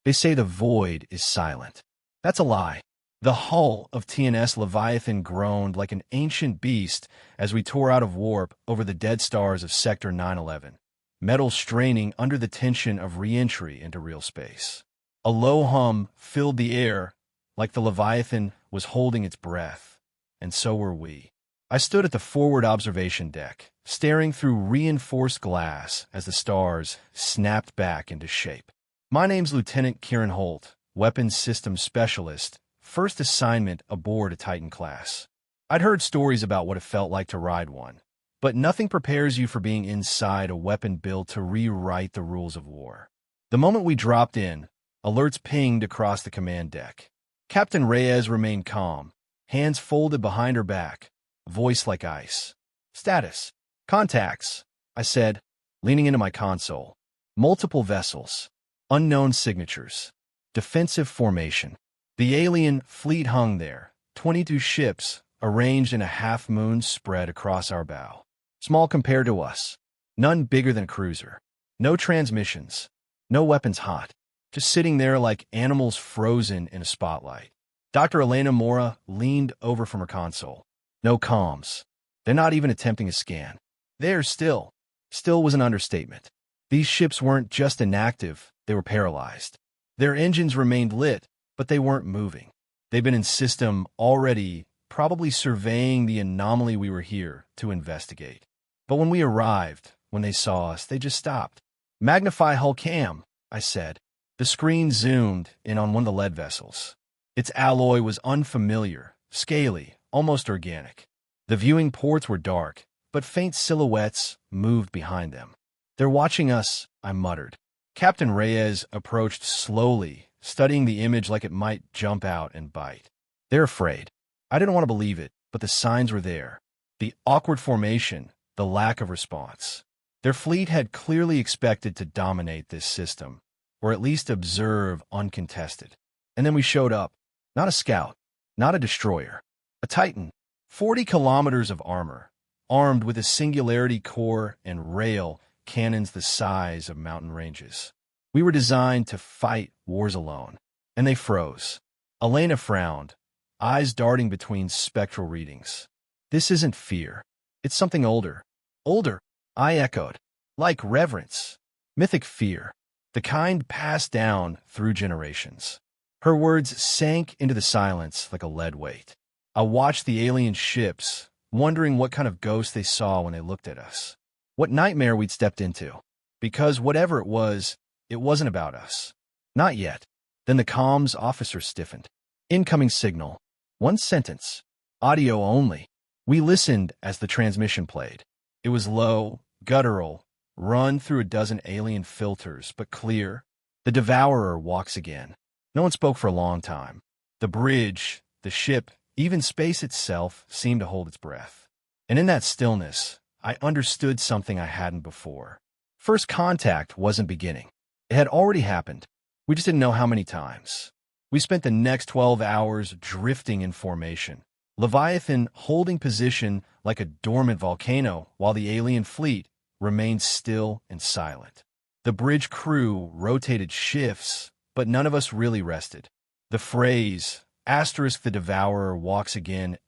They say the void is silent. That's a lie. The hull of TNS Leviathan groaned like an ancient beast as we tore out of warp over the dead stars of Sector 911, metal straining under the tension of re-entry into real space. A low hum filled the air, like the Leviathan was holding its breath, and so were we. I stood at the forward observation deck, staring through reinforced glass as the stars snapped back into shape. My name's Lieutenant Kieran Holt, Weapons Systems Specialist, first assignment aboard a Titan class. I'd heard stories about what it felt like to ride one, but nothing prepares you for being inside a weapon built to rewrite the rules of war. The moment we dropped in, alerts pinged across the command deck. Captain Reyes remained calm, hands folded behind her back, voice like ice. Status. Contacts, I said, leaning into my console. Multiple vessels. Unknown signatures. Defensive formation. The alien fleet hung there, 22 ships arranged in a half-moon spread across our bow. Small compared to us. None bigger than a cruiser. No transmissions. No weapons hot. Just sitting there like animals frozen in a spotlight. Dr. Elena Mora leaned over from her console. No comms. They're not even attempting a scan. There still. Still was an understatement. These ships weren't just inactive, they were paralyzed. Their engines remained lit, but they weren't moving. They'd been in system already, probably surveying the anomaly we were here to investigate. But when we arrived, when they saw us, they just stopped. Magnify hull cam, I said. The screen zoomed in on one of the lead vessels. Its alloy was unfamiliar, scaly, almost organic. The viewing ports were dark, but faint silhouettes moved behind them. They're watching us, I muttered. Captain Reyes approached slowly, studying the image like it might jump out and bite. They're afraid. I didn't want to believe it, but the signs were there. The awkward formation, the lack of response. Their fleet had clearly expected to dominate this system, or at least observe uncontested. And then we showed up. Not a scout, not a destroyer. A Titan, 40 kilometers of armor, armed with a singularity core and rail cannons the size of mountain ranges. We were designed to fight wars alone, and they froze. Elena frowned, eyes darting between spectral readings. This isn't fear. It's something older. Older, I echoed. Like reverence. Mythic fear. The kind passed down through generations. Her words sank into the silence like a lead weight. I watched the alien ships, wondering what kind of ghost they saw when they looked at us. What nightmare we'd stepped into. Because whatever it wasn't about us. Not yet. Then the comms officer stiffened. Incoming signal. One sentence. Audio only. We listened as the transmission played. It was low, guttural, run through a dozen alien filters, but clear. The Devourer walks again. No one spoke for a long time. The bridge, the ship, even space itself seemed to hold its breath. And in that stillness, I understood something I hadn't before. First contact wasn't beginning. It had already happened. We just didn't know how many times. We spent the next 12 hours drifting in formation. Leviathan holding position like a dormant volcano while the alien fleet remained still and silent. The bridge crew rotated shifts, but none of us really rested. The phrase, *the Devourer walks again*,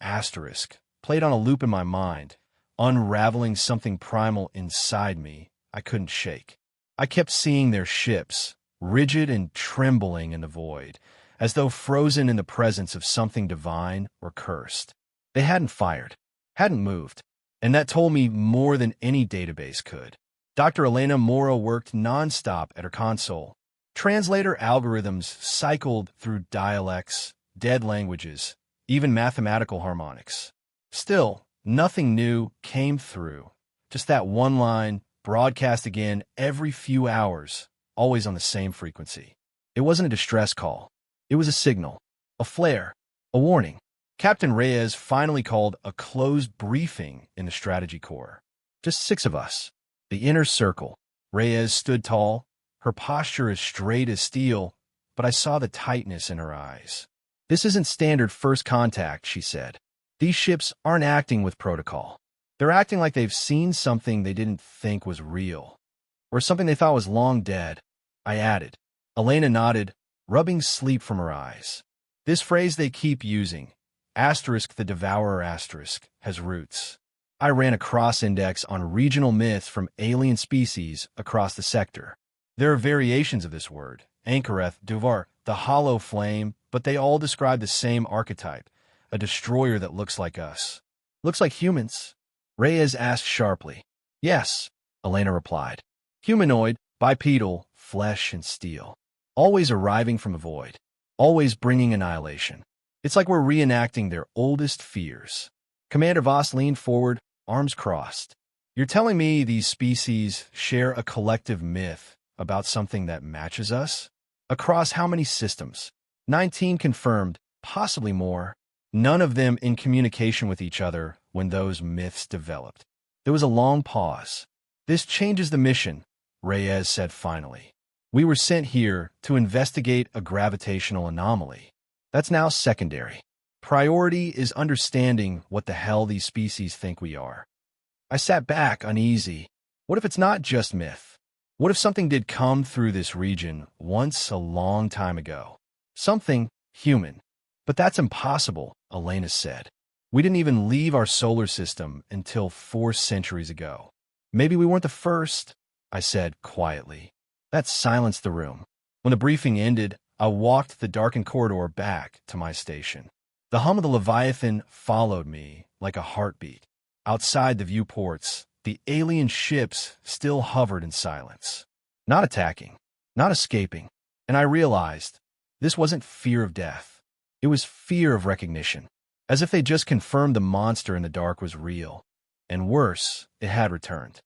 played on a loop in my mind, unraveling something primal inside me I couldn't shake. I kept seeing their ships, rigid and trembling in the void, as though frozen in the presence of something divine or cursed. They hadn't fired, hadn't moved, and that told me more than any database could. Dr. Elena Mora worked nonstop at her console. Translator algorithms cycled through dialects, dead languages, even mathematical harmonics. Still, nothing new came through. Just that one line, broadcast again every few hours, always on the same frequency. It wasn't a distress call. It was a signal, a flare, a warning. Captain Reyes finally called a closed briefing in the strategy core. Just 6 of us. The inner circle. Reyes stood tall, her posture as straight as steel, but I saw the tightness in her eyes. This isn't standard first contact, she said. These ships aren't acting with protocol. They're acting like they've seen something they didn't think was real, or something they thought was long dead. I added. Elena nodded, rubbing sleep from her eyes. This phrase they keep using, asterisk the devourer asterisk, has roots. I ran a cross-index on regional myths from alien species across the sector. There are variations of this word, Ankareth, Duvar, the hollow flame, but they all describe the same archetype, a destroyer that looks like us. Looks like humans? Reyes asked sharply. Yes, Elena replied. Humanoid, bipedal, flesh and steel. Always arriving from the void. Always bringing annihilation. It's like we're reenacting their oldest fears. Commander Voss leaned forward, arms crossed. You're telling me these species share a collective myth about something that matches us? Across how many systems? 19 confirmed, possibly more. None of them in communication with each other when those myths developed. There was a long pause. This changes the mission, Reyes said finally. We were sent here to investigate a gravitational anomaly. That's now secondary. Priority is understanding what the hell these species think we are. I sat back uneasy. What if it's not just myth? What if something did come through this region once a long time ago? Something human. But that's impossible, Elena said. We didn't even leave our solar system until 4 centuries ago. Maybe we weren't the first, I said quietly. That silenced the room. When the briefing ended, I walked the darkened corridor back to my station. The hum of the Leviathan followed me like a heartbeat. Outside the viewports, the alien ships still hovered in silence. Not attacking, not escaping. And I realized this wasn't fear of death. It was fear of recognition. As if they just confirmed the monster in the dark was real. And worse, it had returned.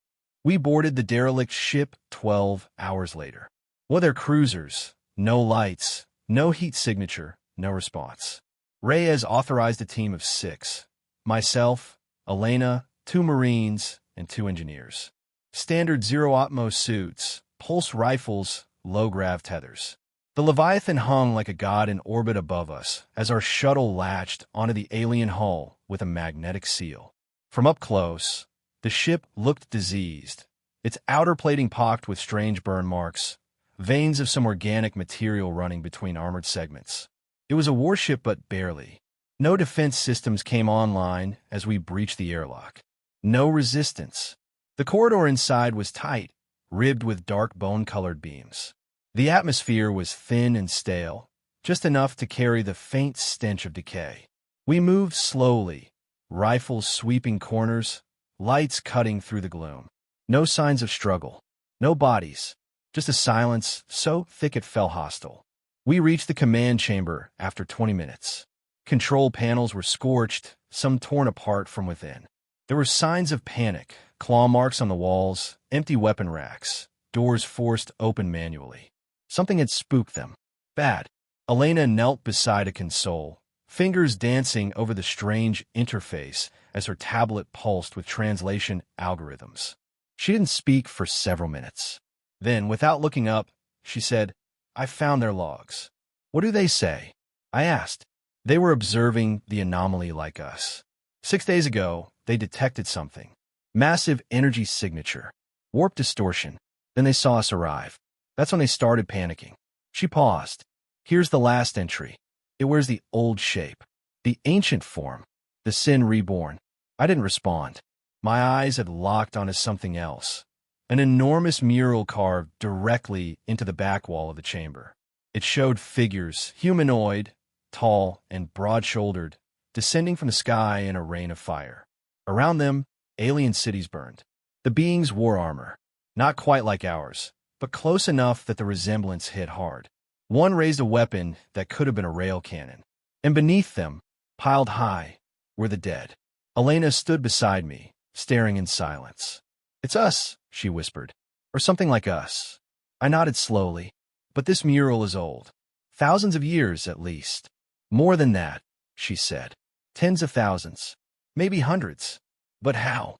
We boarded the derelict ship 12 hours later. One of their cruisers, no lights, no heat signature, no response. Reyes authorized a team of 6. Myself, Elena, 2 Marines, and 2 engineers. Standard zero-atmo suits, pulse rifles, low-grav tethers. The Leviathan hung like a god in orbit above us as our shuttle latched onto the alien hull with a magnetic seal. From up close, the ship looked diseased, its outer plating pocked with strange burn marks, veins of some organic material running between armored segments. It was a warship, but barely. No defense systems came online as we breached the airlock. No resistance. The corridor inside was tight, ribbed with dark bone-colored beams. The atmosphere was thin and stale, just enough to carry the faint stench of decay. We moved slowly, rifles sweeping corners, lights cutting through the gloom. No signs of struggle. No bodies. Just a silence so thick it felt hostile. We reached the command chamber after 20 minutes. Control panels were scorched, some torn apart from within. There were signs of panic, claw marks on the walls, empty weapon racks, doors forced open manually. Something had spooked them. Bad. Elena knelt beside a console, fingers dancing over the strange interface as her tablet pulsed with translation algorithms. She didn't speak for several minutes. Then, without looking up, she said, I found their logs. What do they say? I asked. They were observing the anomaly like us. 6 days ago, they detected something. Massive energy signature. Warp distortion. Then they saw us arrive. That's when they started panicking. She paused. Here's the last entry. It wears the old shape. The ancient form. The sin reborn. I didn't respond. My eyes had locked onto something else. An enormous mural carved directly into the back wall of the chamber. It showed figures, humanoid, tall and broad-shouldered, descending from the sky in a rain of fire. Around them, alien cities burned. The beings wore armor. Not quite like ours, but close enough that the resemblance hit hard. One raised a weapon that could have been a rail cannon. And beneath them, piled high, were the dead. Elena stood beside me, staring in silence. It's us, she whispered. Or something like us. I nodded slowly. But this mural is old. Thousands of years, at least. More than that, she said. Tens of thousands. Maybe hundreds. But how?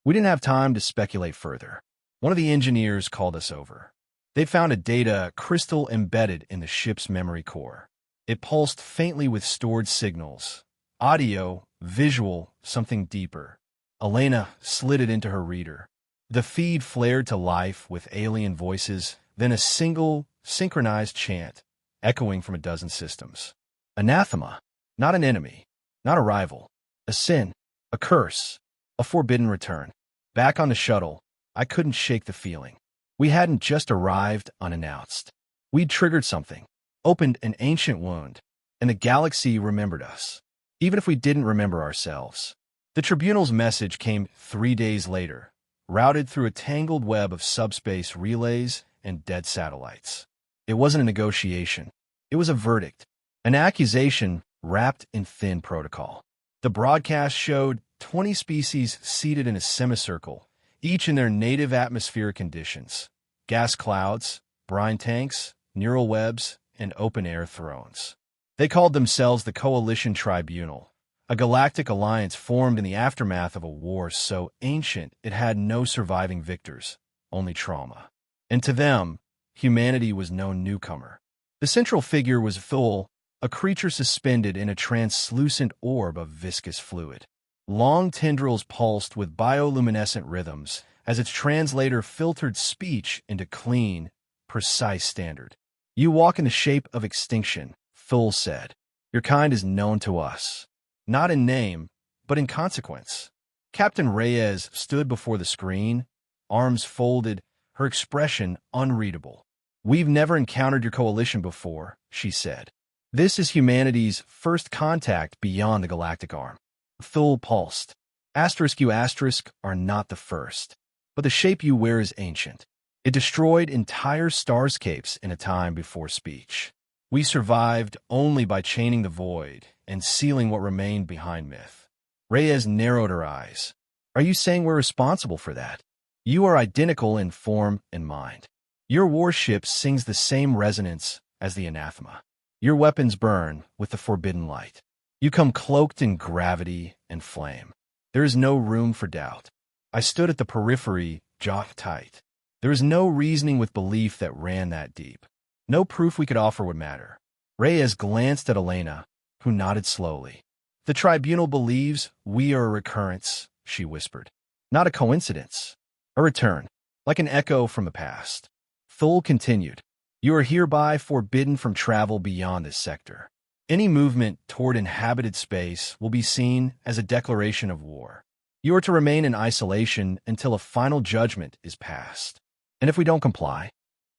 We didn't have time to speculate further. One of the engineers called us over. They found a data crystal embedded in the ship's memory core. It pulsed faintly with stored signals. Audio, visual, something deeper. Elena slid it into her reader. The feed flared to life with alien voices, then a single, synchronized chant. echoing from a dozen systems. Anathema, not an enemy, not a rival, a sin, a curse, a forbidden return. Back on the shuttle, I couldn't shake the feeling. We hadn't just arrived unannounced. We'd triggered something, opened an ancient wound, and the galaxy remembered us, even if we didn't remember ourselves. The Tribunal's message came 3 days later, routed through a tangled web of subspace relays and dead satellites. It wasn't a negotiation. It was a verdict, an accusation wrapped in thin protocol. The broadcast showed 20 species seated in a semicircle, each in their native atmospheric conditions: gas clouds, brine tanks, neural webs, and open-air thrones. They called themselves the Coalition Tribunal, a galactic alliance formed in the aftermath of a war so ancient it had no surviving victors, only trauma. And to them, humanity was no newcomer. The central figure was Thul, a creature suspended in a translucent orb of viscous fluid. Long tendrils pulsed with bioluminescent rhythms as its translator filtered speech into clean, precise standard. "You walk in the shape of extinction," Thul said. "Your kind is known to us, not in name, but in consequence." Captain Reyes stood before the screen, arms folded, her expression unreadable. "We've never encountered your coalition before," she said. "This is humanity's first contact beyond the galactic arm." Thul pulsed. "You are not the first, but the shape you wear is ancient. It destroyed entire starscapes in a time before speech. We survived only by chaining the void and sealing what remained behind myth." Reyes narrowed her eyes. "Are you saying we're responsible for that? You are identical in form and mind. Your warship sings the same resonance as the anathema. Your weapons burn with the forbidden light. You come cloaked in gravity and flame. There is no room for doubt." I stood at the periphery, jaw tight. There was no reasoning with belief that ran that deep. No proof we could offer would matter. Reyes glanced at Elena, who nodded slowly. "The Tribunal believes we are a recurrence," she whispered. "Not a coincidence. A return, like an echo from the past." Thul continued, "You are hereby forbidden from travel beyond this sector. Any movement toward inhabited space will be seen as a declaration of war. You are to remain in isolation until a final judgment is passed." "And if we don't comply?"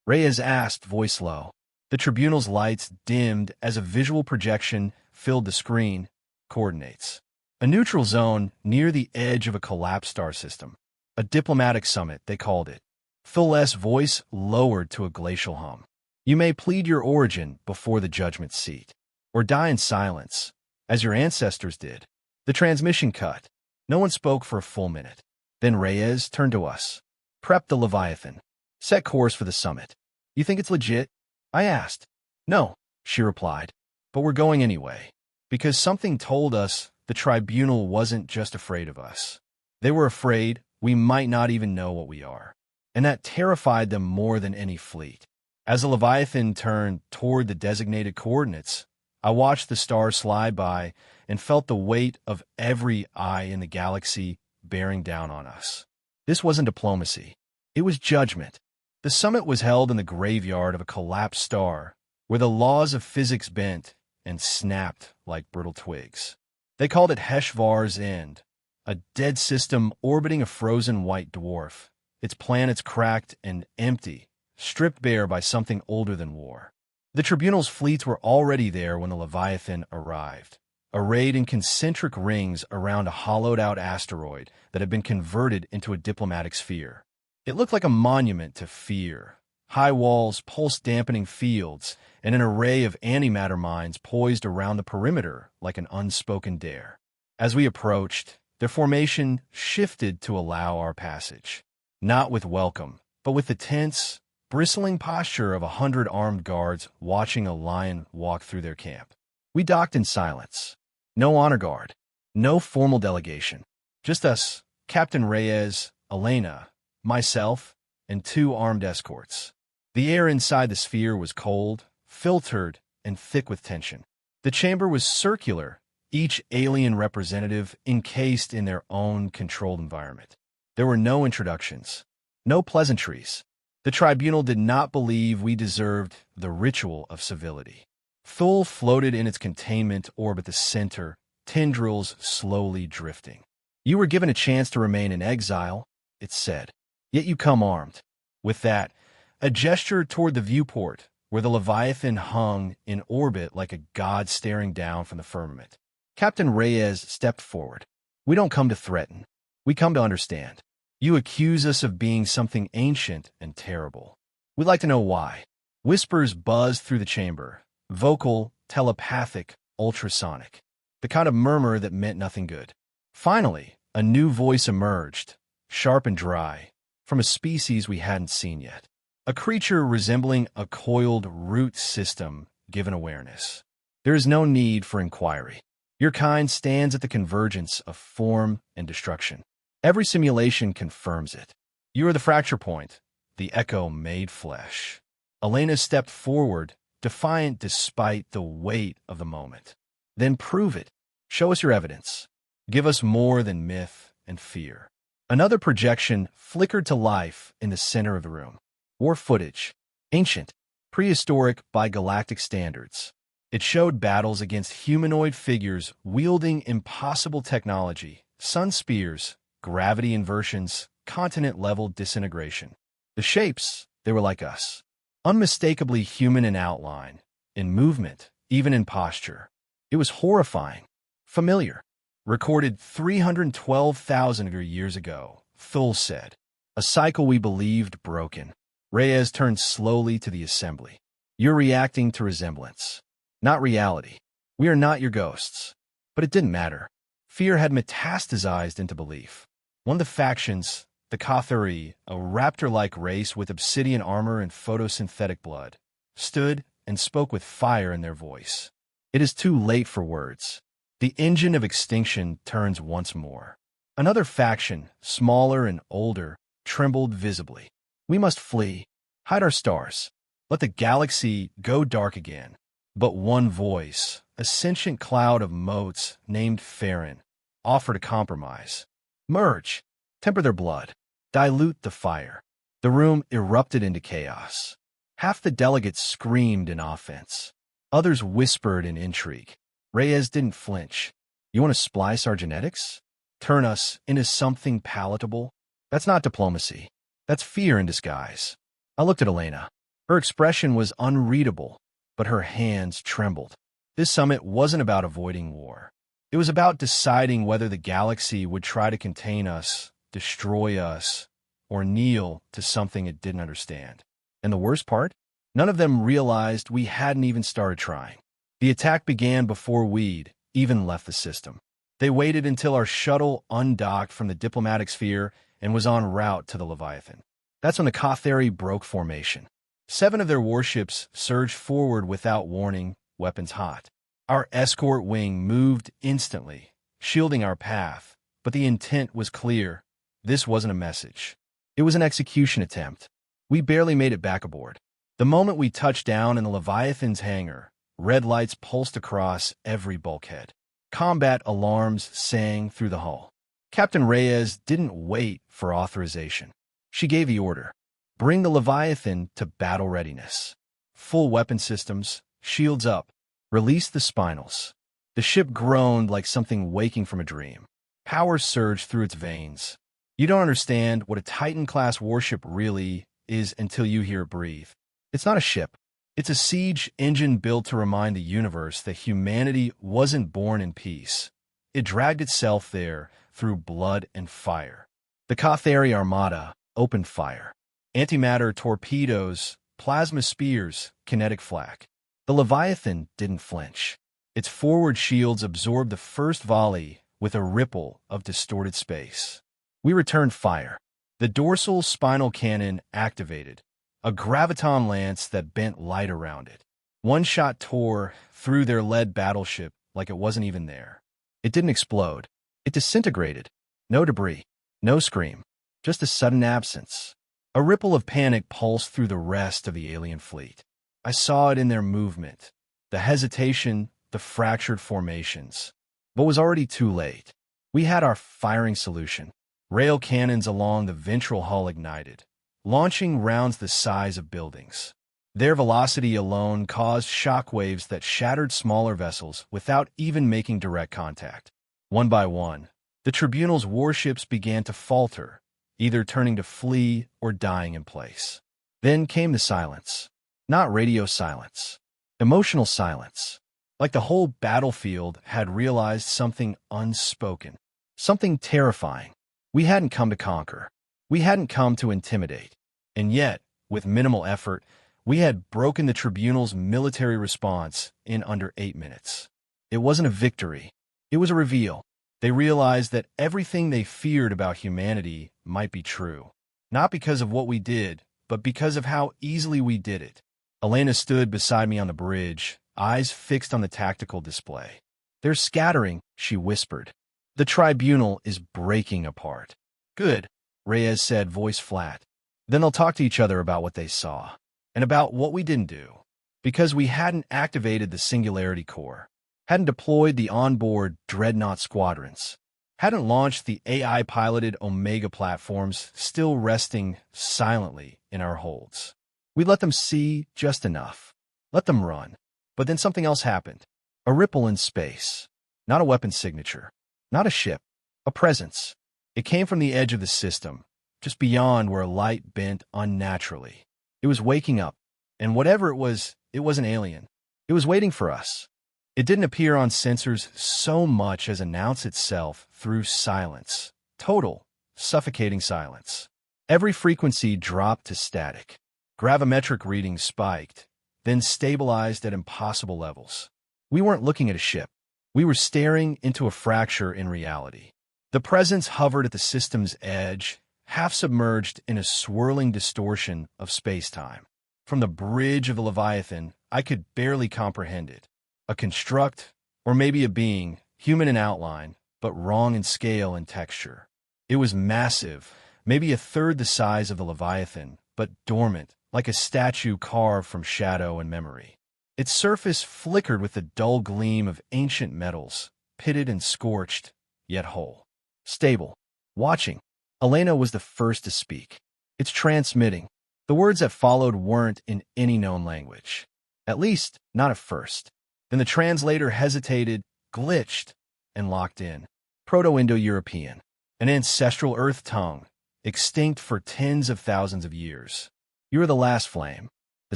Reyes asked, voice low. The Tribunal's lights dimmed as a visual projection filled the screen. "Coordinates. A neutral zone near the edge of a collapsed star system. A diplomatic summit, they called it." Thul's voice lowered to a glacial hum. "You may plead your origin before the judgment seat, or die in silence, as your ancestors did." The transmission cut. No one spoke for a full minute. Then Reyes turned to us. "Prep the Leviathan. Set course for the summit." "You think it's legit?" I asked. "No," she replied, "but we're going anyway, because something told us the Tribunal wasn't just afraid of us. They were afraid we might not even know what we are, and that terrified them more than any fleet." As the Leviathan turned toward the designated coordinates, I watched the stars slide by and felt the weight of every eye in the galaxy bearing down on us. This wasn't diplomacy. It was judgment. The summit was held in the graveyard of a collapsed star, where the laws of physics bent and snapped like brittle twigs. They called it Heshvar's End, a dead system orbiting a frozen white dwarf, its planets cracked and empty, stripped bare by something older than war. The Tribunal's fleets were already there when the Leviathan arrived, arrayed in concentric rings around a hollowed-out asteroid that had been converted into a diplomatic sphere. It looked like a monument to fear: high walls, pulse-dampening fields, and an array of antimatter mines poised around the perimeter like an unspoken dare. As we approached, their formation shifted to allow our passage, not with welcome, but with the tense, bristling posture of 100 armed guards watching a lion walk through their camp. We docked in silence. No honor guard, no formal delegation. Just us, Captain Reyes, Elena, myself, and 2 armed escorts. The air inside the sphere was cold, filtered, and thick with tension. The chamber was circular, each alien representative encased in their own controlled environment. There were no introductions, no pleasantries. The tribunal did not believe we deserved the ritual of civility. Thule floated in its containment orb at the center, tendrils slowly drifting. You were given a chance to remain in exile, it said. Yet you come armed. With that, a gesture toward the viewport, where the Leviathan hung in orbit like a god staring down from the firmament. Captain Reyes stepped forward. We don't come to threaten. We come to understand. You accuse us of being something ancient and terrible. We'd like to know why. Whispers buzzed through the chamber, vocal, telepathic, ultrasonic. The kind of murmur that meant nothing good. Finally, a new voice emerged, sharp and dry, from a species we hadn't seen yet. A creature resembling a coiled root system given awareness. There is no need for inquiry. Your kind stands at the convergence of form and destruction. Every simulation confirms it. You are the fracture point, the echo made flesh. Elena stepped forward, defiant despite the weight of the moment. Then prove it. Show us your evidence. Give us more than myth and fear. Another projection flickered to life in the center of the room. War footage. Ancient. Prehistoric by galactic standards. It showed battles against humanoid figures wielding impossible technology, sun spears, gravity inversions, continent-level disintegration. The shapes, they were like us. Unmistakably human in outline, in movement, even in posture. It was horrifying. Familiar. Recorded 312,000 years ago, Thule said. A cycle we believed broken. Reyes turned slowly to the assembly. You're reacting to resemblance, not reality. We are not your ghosts. But it didn't matter. Fear had metastasized into belief. One of the factions, the Cathari, a raptor-like race with obsidian armor and photosynthetic blood, stood and spoke with fire in their voice. It is too late for words. The engine of extinction turns once more. Another faction, smaller and older, trembled visibly. We must flee, hide our stars, let the galaxy go dark again. But one voice, a sentient cloud of motes named Farron, offered a compromise. Merge, temper their blood, dilute the fire. The room erupted into chaos. Half the delegates screamed in offense. Others whispered in intrigue. Reyes didn't flinch. You want to splice our genetics? Turn us into something palatable? That's not diplomacy. That's fear in disguise. I looked at Elena. Her expression was unreadable, but her hands trembled. This summit wasn't about avoiding war. It was about deciding whether the galaxy would try to contain us, destroy us, or kneel to something it didn't understand. And the worst part? None of them realized we hadn't even started trying. The attack began before we'd even left the system. They waited until our shuttle undocked from the diplomatic sphere and was en route to the Leviathan. That's when the Cathari broke formation. 7 of their warships surged forward without warning, weapons hot. Our escort wing moved instantly, shielding our path, but the intent was clear. This wasn't a message. It was an execution attempt. We barely made it back aboard. The moment we touched down in the Leviathan's hangar, red lights pulsed across every bulkhead. Combat alarms sang through the hull. Captain Reyes didn't wait for authorization. She gave the order. Bring the Leviathan to battle readiness. Full weapon systems, shields up. Release the spinals. The ship groaned like something waking from a dream. Power surged through its veins. You don't understand what a Titan-class warship really is until you hear it breathe. It's not a ship. It's a siege engine built to remind the universe that humanity wasn't born in peace. It dragged itself there through blood and fire. The Cathari Armada opened fire. Antimatter torpedoes, plasma spears, kinetic flak. The Leviathan didn't flinch. Its forward shields absorbed the first volley with a ripple of distorted space. We returned fire. The dorsal spinal cannon activated, a graviton lance that bent light around it. One shot tore through their lead battleship like it wasn't even there. It didn't explode. It disintegrated. No debris, no scream, just a sudden absence. A ripple of panic pulsed through the rest of the alien fleet. I saw it in their movement, the hesitation, the fractured formations. But it was already too late. We had our firing solution. Rail cannons along the ventral hull ignited. launching rounds the size of buildings. Their velocity alone caused shockwaves that shattered smaller vessels without even making direct contact. One by one, the tribunal's warships began to falter, either turning to flee or dying in place. Then came the silence. Not radio silence. Emotional silence. Like the whole battlefield had realized something unspoken. Something terrifying. We hadn't come to conquer. We hadn't come to intimidate. And yet, with minimal effort, we had broken the tribunal's military response in under 8 minutes. It wasn't a victory. It was a reveal. They realized that everything they feared about humanity might be true. Not because of what we did, but because of how easily we did it. Elena stood beside me on the bridge, eyes fixed on the tactical display. "They're scattering," she whispered. "The tribunal is breaking apart." "Good," Reyes said, voice flat. "Then they'll talk to each other about what they saw, and about what we didn't do. Because we hadn't activated the Singularity Core, hadn't deployed the onboard Dreadnought squadrons, hadn't launched the AI-piloted Omega platforms still resting silently in our holds. We let them see just enough. Let them run. But then something else happened. A ripple in space. Not a weapon signature. Not a ship. A presence. It came from the edge of the system, just beyond where light bent unnaturally. It was waking up, and whatever it wasn't alien. It was waiting for us. It didn't appear on sensors so much as announce itself through silence. Total, suffocating silence. Every frequency dropped to static. Gravimetric readings spiked, then stabilized at impossible levels. We weren't looking at a ship. We were staring into a fracture in reality. The presence hovered at the system's edge, half submerged in a swirling distortion of space-time. From the bridge of the Leviathan, I could barely comprehend it. A construct, or maybe a being, human in outline, but wrong in scale and texture. It was massive, maybe a third the size of the Leviathan, but dormant, like a statue carved from shadow and memory. Its surface flickered with the dull gleam of ancient metals, pitted and scorched, yet whole. Stable. Watching. Elena was the first to speak. "It's transmitting." The words that followed weren't in any known language. At least, not at first. Then the translator hesitated, glitched, and locked in. Proto-Indo-European. An ancestral earth tongue, extinct for tens of thousands of years. "You are the last flame. The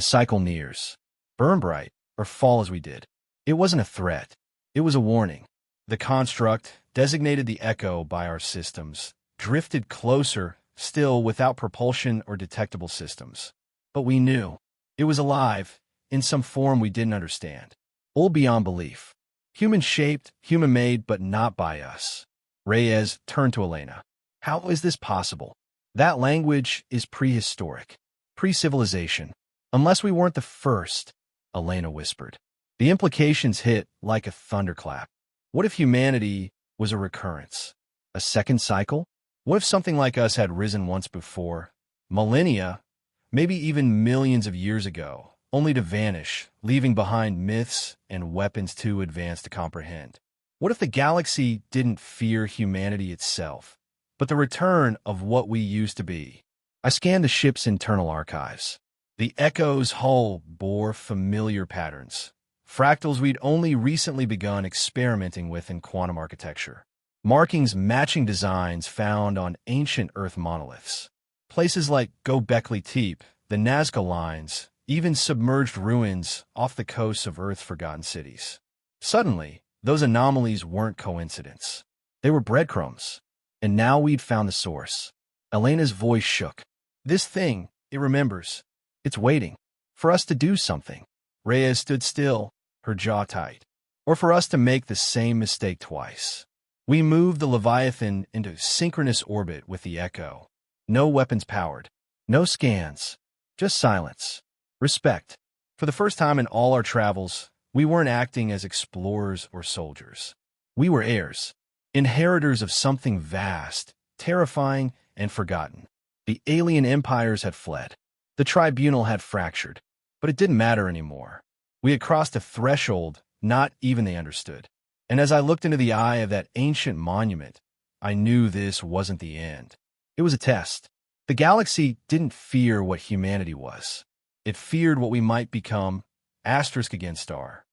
cycle nears. Burn bright, or fall as we did." It wasn't a threat. It was a warning. The construct, designated the Echo by our systems, drifted closer, still without propulsion or detectable systems. But we knew. It was alive, in some form we didn't understand. Old beyond belief. Human-shaped, human-made, but not by us. Reyes turned to Elena. "How is this possible? That language is prehistoric. Pre-civilization. Unless we weren't the first," Elena whispered. The implications hit like a thunderclap. What if humanity was a recurrence? A second cycle? What if something like us had risen once before? Millennia, maybe even millions of years ago, only to vanish, leaving behind myths and weapons too advanced to comprehend. What if the galaxy didn't fear humanity itself, but the return of what we used to be? I scanned the ship's internal archives. The Echo's hull bore familiar patterns, fractals we'd only recently begun experimenting with in quantum architecture. Markings matching designs found on ancient Earth monoliths. Places like Göbekli Tepe, the Nazca Lines, even submerged ruins off the coasts of Earth's forgotten cities. Suddenly, those anomalies weren't coincidence. They were breadcrumbs. And now we'd found the source. Elena's voice shook. "This thing, it remembers. It's waiting. For us to do something." Reyes stood still, her jaw tight. "Or for us to make the same mistake twice." We moved the Leviathan into synchronous orbit with the Echo. No weapons powered. No scans. Just silence. Respect. For the first time in all our travels, we weren't acting as explorers or soldiers. We were heirs. Inheritors of something vast, terrifying, and forgotten. The alien empires had fled. The tribunal had fractured. But it didn't matter anymore. We had crossed a threshold not even they understood. And as I looked into the eye of that ancient monument, I knew this wasn't the end. It was a test. The galaxy didn't fear what humanity was. It feared what we might become, asterisk against star.